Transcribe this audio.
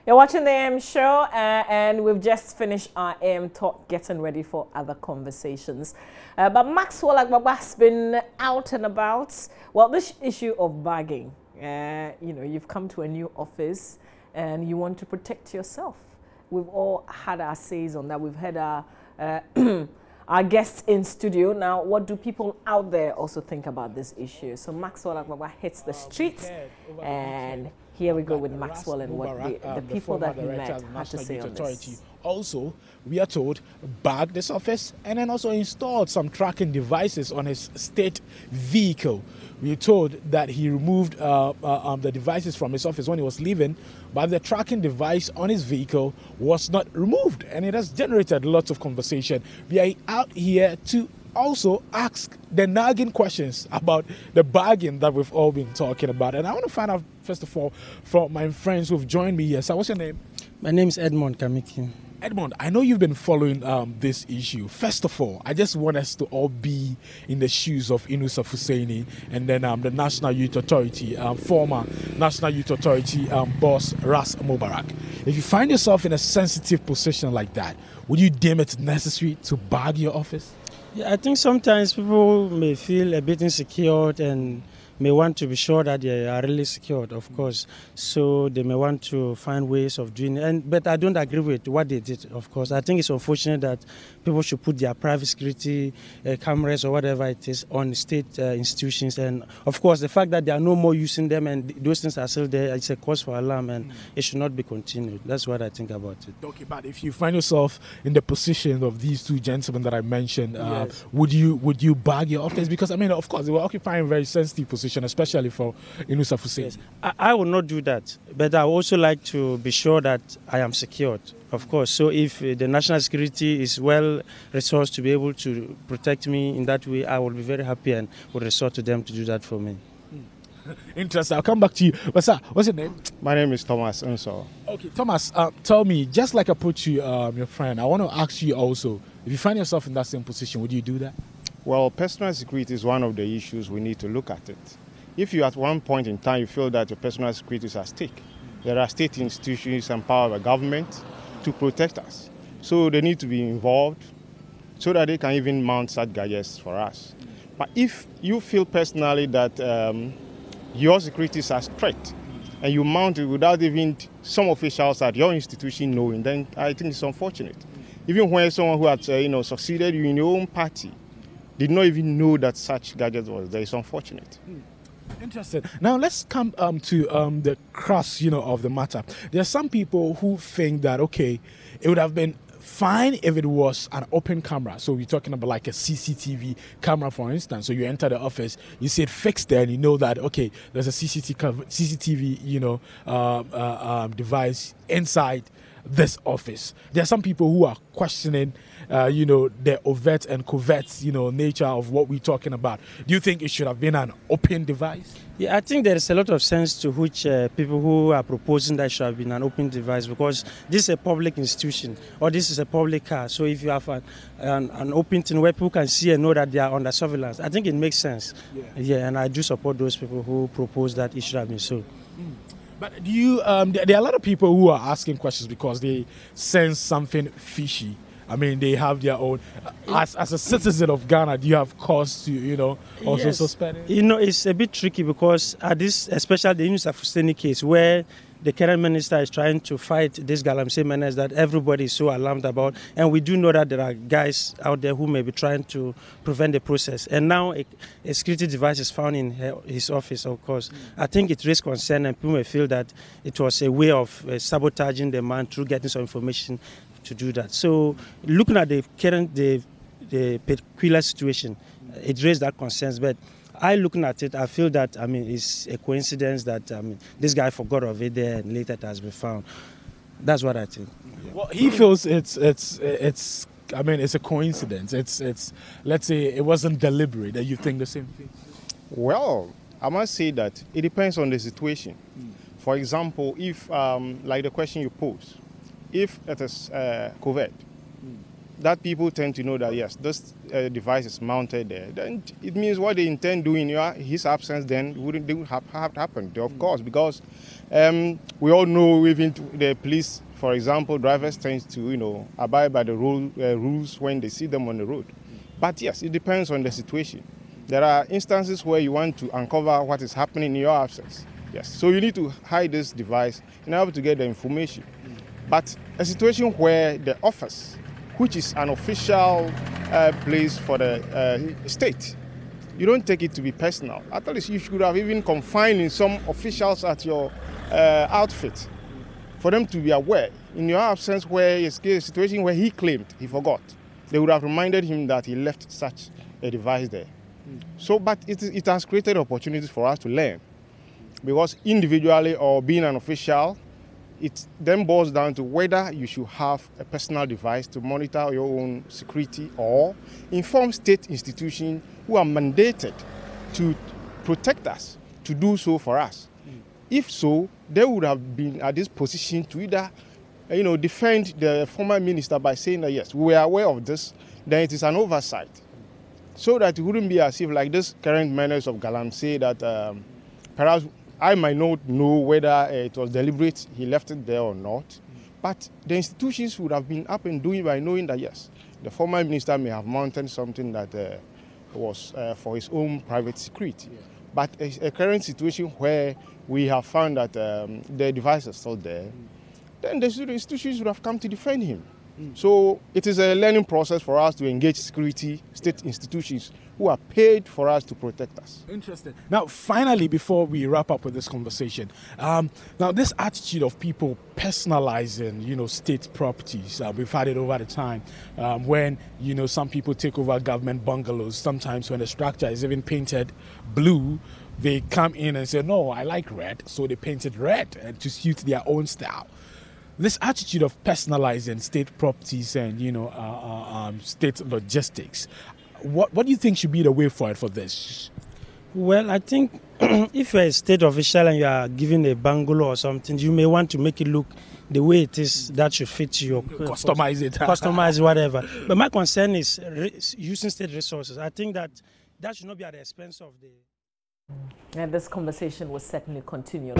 You're watching the AM show, and we've just finished our AM talk, getting ready for other conversations. But Maxwell Agbagba's been out and about. Well, this issue of bagging, you know, you've come to a new office and you want to protect yourself. We've all had our says on that. We've had our our guests in studio. Now, what do people out there also think about this issue? So Maxwell Agbagba hits the streets, and here we go with Maxwell and what the people that he met had to say on this. Also, we are told, bagged this office and then also installed some tracking devices on his state vehicle. We are told that he removed the devices from his office when he was leaving, but the tracking device on his vehicle was not removed, and it has generated lots of conversation. We are out here to also ask the nagging questions about the bargain that we've all been talking about. And I want to find out, first of all, from my friends who've joined me here. So what's your name? My name is Edmond Kamiki. Edmond, I know you've been following this issue. First of all, I just want us to all be in the shoes of Inusa Husseini and then the National Youth Authority, former National Youth Authority boss Ras Mubarak. If you find yourself in a sensitive position like that, would you deem it necessary to bag your office? Yeah, I think sometimes people may feel a bit insecure and may want to be sure that they are really secured, of course. So they may want to find ways of doing it. But I don't agree with what they did, of course. I think it's unfortunate that people should put their private security cameras or whatever it is on state institutions. And, of course, the fact that they are no more using them and those things are still there, it's a cause for alarm, and it should not be continued. That's what I think about it. Okay, but if you find yourself in the position of these two gentlemen that I mentioned, yes, would you bag your office? Because, I mean, of course, they were occupying a very sensitive position, especially for Inusa Hussein. Yes. I will not do that, but I would also like to be sure that I am secured, of course. So if the national security is well resourced to be able to protect me in that way, I will be very happy and will resort to them to do that for me. Interesting. I'll come back to you. But sir, what's your name? My name is Thomas Unso. Okay, Thomas, tell me, just like I put you, your friend, I want to ask you also, if you find yourself in that same position, would you do that? Well, personal security is one of the issues we need to look at it. If you at one point in time you feel that your personal security is at stake, there are state institutions empowered by government to protect us. So they need to be involved so that they can even mount such gadgets for us. But if you feel personally that your security is at threat and you mount it without even some officials at your institution knowing, then I think it's unfortunate. Even when someone who had succeeded you in your own party did not even know that such gadget was there, it's unfortunate. Interesting. Now let's come to the crux, of the matter. There are some people who think that, okay, it would have been fine if it was an open camera. So we're talking about like a CCTV camera, for instance. So you enter the office, you see it fixed there, and you know that, okay, there's a CCTV, device inside this office. There are some people who are questioning, the overt and covert, nature of what we're talking about. Do you think it should have been an open device? Yeah, I think there is a lot of sense to which people who are proposing that it should have been an open device, because this is a public institution or this is a public car. So if you have an open thing where people can see and know that they are under surveillance, I think it makes sense. Yeah, and I do support those people who propose that it should have been so. But do you? There are a lot of people who are asking questions because they sense something fishy. I mean, they have their own. As a citizen of Ghana, do you have cause to, also suspend it? It's a bit tricky because especially the Inusa Husseini case, where the current minister is trying to fight this galamsey menace that everybody is so alarmed about. And we do know that there are guys out there who may be trying to prevent the process. And now a security device is found in his office, of course. I think it raises concern, and people may feel that it was a way of sabotaging the man through getting some information to do that. So looking at the current, the peculiar situation, it raised that concerns. But looking at it, I feel that, it's a coincidence that, this guy forgot of it there and later it has been found. That's what I think. Well, he feels it's a coincidence. It's let's say it wasn't deliberate. That you think the same thing? Well, I must say that it depends on the situation. For example, if, like the question you posed, if it is covert, that people tend to know that, yes, this device is mounted there, then it means what they intend doing in his absence then wouldn't have happened, of course, because we all know, even the police, for example, drivers tend to, abide by the rules when they see them on the road. But yes, it depends on the situation. There are instances where you want to uncover what is happening in your absence. Yes, so you need to hide this device in order to get the information. But a situation where the office, which is an official place for the state, you don't take it to be personal. At least you should have even confined in some officials at your outfit for them to be aware. In your absence, where it's a situation where he claimed he forgot, they would have reminded him that he left such a device there. So, but it has created opportunities for us to learn, because individually or being an official, it then boils down to whether you should have a personal device to monitor your own security or inform state institutions who are mandated to protect us to do so for us. If so, they would have been at this position to either defend the former minister by saying that, yes, we are aware of this, then it is an oversight. So that it wouldn't be as if, like this current menace of Galamsey, that perhaps I might not know whether it was deliberate, he left it there or not. But the institutions would have been up and doing by knowing that, yes, the former minister may have mounted something that was for his own private security. Yeah. But a current situation where we have found that the device is still there, then the institutions would have come to defend him. So it is a learning process for us to engage security state institutions who are paid for us to protect us. Interesting. Now, finally, before we wrap up with this conversation, now this attitude of people personalizing, state properties, we've had it over the time when, some people take over government bungalows. Sometimes when the structure is even painted blue, they come in and say, no, I like red, so they paint it red to suit their own style. This attitude of personalizing state properties and, state logistics, what do you think should be the way forward for this? Well, I think if you're a state official and you are given a bungalow or something, you may want to make it look the way it is that should fit your... Customize it. Customize whatever. But my concern is using state resources. I think that should not be at the expense of the... And this conversation will certainly continue.